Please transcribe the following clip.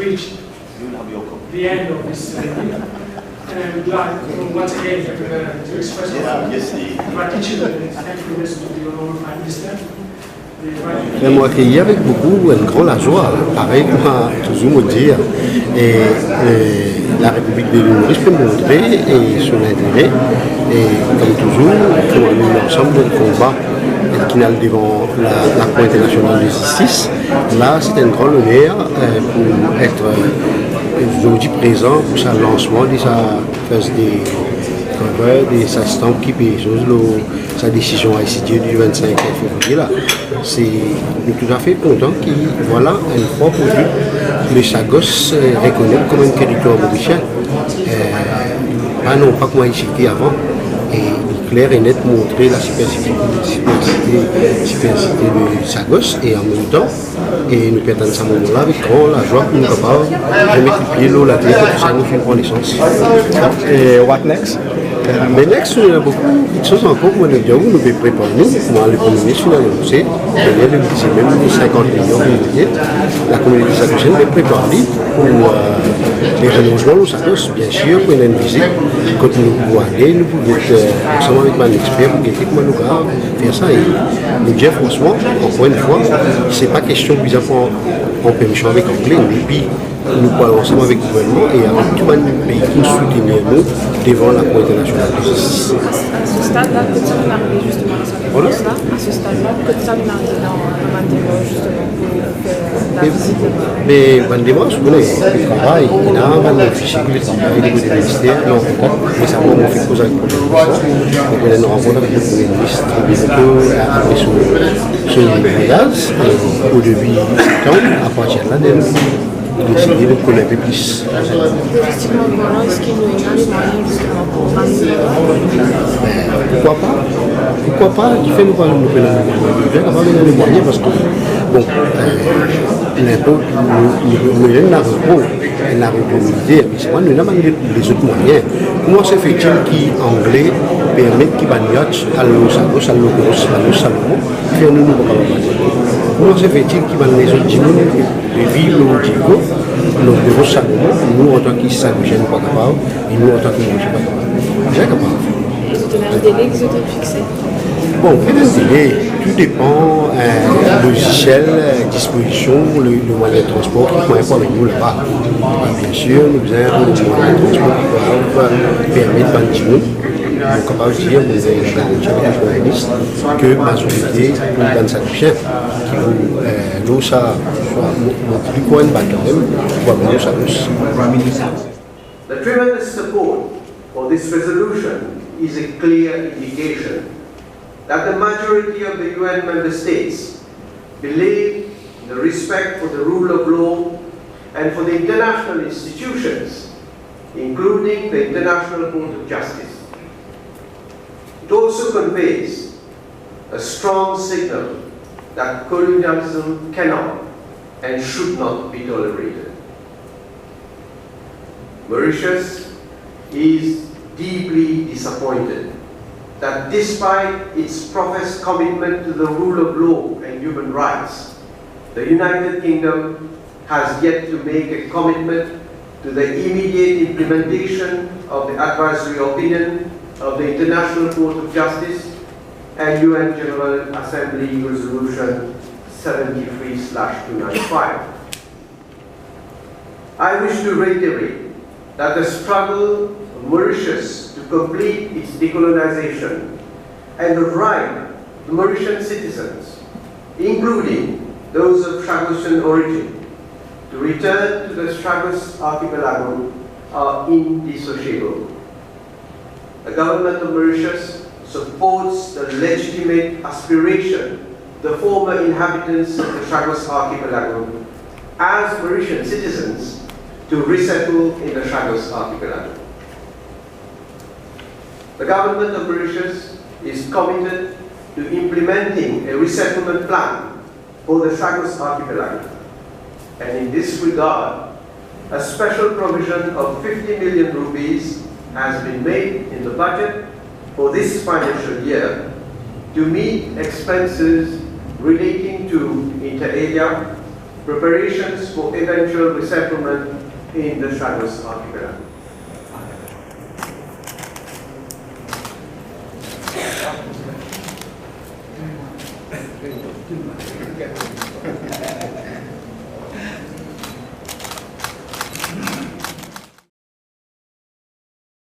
reached the end of this meeting. And I would like once again to express my gratitude and thankfulness to the Honourable Prime Minister. Nous accueillis avec beaucoup une grande joie, pareil comme toujours me dire, la République de Maurice peut montrer son intérêt, et comme toujours, pour l'ensemble du combat qui n'a devant la Cour internationale de justice. Là, c'est un grand honneur pour être aujourd'hui présent pour ce lancement de sa phase des assistants qui payent sa décision ICJ du 25 février. Là. Nous tout à fait contents qu'il voilà une fois pour toutes le Chagos reconnu comme un territoire mauricien. Non pas comme il était avant. Et clair et net montrer la supercité de Chagos et en même temps et nous perdons ce moment-là avec grand la joie pour nous capables de mettre le pied l'eau la tête tout ça nous fait une renaissance. Et what next? Mais next, il y a beaucoup de choses encore que nous devons préparer. Moi, le Premier ministre l'a annoncé, il y a même 50 millions de la communauté sacochenne est préparée pour les remongements au Sacos, bien sûr, pour une visite. Quand nous pouvons aller, nous pouvons être ensemble avec un expert pour guetter comment nous pouvons faire ça. Et nous dire franchement, encore une fois, ce n'est pas question de mise en permission avec l'anglais, mais puis nous parlons ensemble avec le gouvernement et avec tout le pays qui nous soutient nous devant la Cour internationale de justice. À ce stade-là, que ça nous arrive justement à cette réponse-là, à ce stade-là, que ça nous arrive dans Mandémos justement pour faire la visite. Mais Mandémos, vous avez le travail, il y a un fichier qui travaille au niveau des ministères, non, mais ça on fait cause avec le Premier ministre. Donc on a une rencontre avec le Premier ministre bientôt après son voyage, au début de septembre, à partir de là, décider de connaître plus. Logistiquement parlant, est-ce qu'il y a les moyens justement pour Pourquoi pas il fait nous parler de les moyens parce que bon, l'impôt, nous avons militaire, mais c'est moi nous avons les autres moyens. Comment se fait-il qu'anglais permettent qu'il bagnote à l'Osagos, à l'Ogos, à l'Osalomon, faire nous comment se fait-il qu'il va les autres les villes au Diego, nos bureaux Salomon, nous en tant qu'Issagougènes pas capables, et nous en tant que pas capables. Déjà capable. Vous avez un délai que vous avez fixé? Bon, le délai, tout dépend du logiciel, disposition, le moyen de transport qui peut avec nous là-bas. Et bien sûr, nous avons le moyen de transport qui peut permettre de nous. Nous sommes capables de dire, nous avons garanti avec le Premier ministre, que la majorité pour dans sa chien, qui nous ça plus quoi une balle quand même, pour nous ça nous. The tremendous support for this resolution is a clear indication that the majority of the UN member states believe in the respect for the rule of law and for the international institutions, including the International Court of Justice. It also conveys a strong signal that colonialism cannot and should not be tolerated. Mauritius is deeply disappointed that despite its professed commitment to the rule of law and human rights, the United Kingdom has yet to make a commitment to the immediate implementation of the advisory opinion of the International Court of Justice and UN General Assembly Resolution 73/295. I wish to reiterate that the struggle of Mauritius to complete its decolonization and the right of the Mauritian citizens, including those of Chagosian origin, to return to the Chagos archipelago are indissociable. The government of Mauritius supports the legitimate aspiration of the former inhabitants of the Chagos archipelago as Mauritian citizens to resettle in the Chagos archipelago. The government of Mauritius is committed to implementing a resettlement plan for the Chagos archipelago. And in this regard, a special provision of 50 million rupees has been made in the budget for this financial year to meet expenses relating to inter alia, preparations for eventual settlement in the Chagos archipelago. Thank you.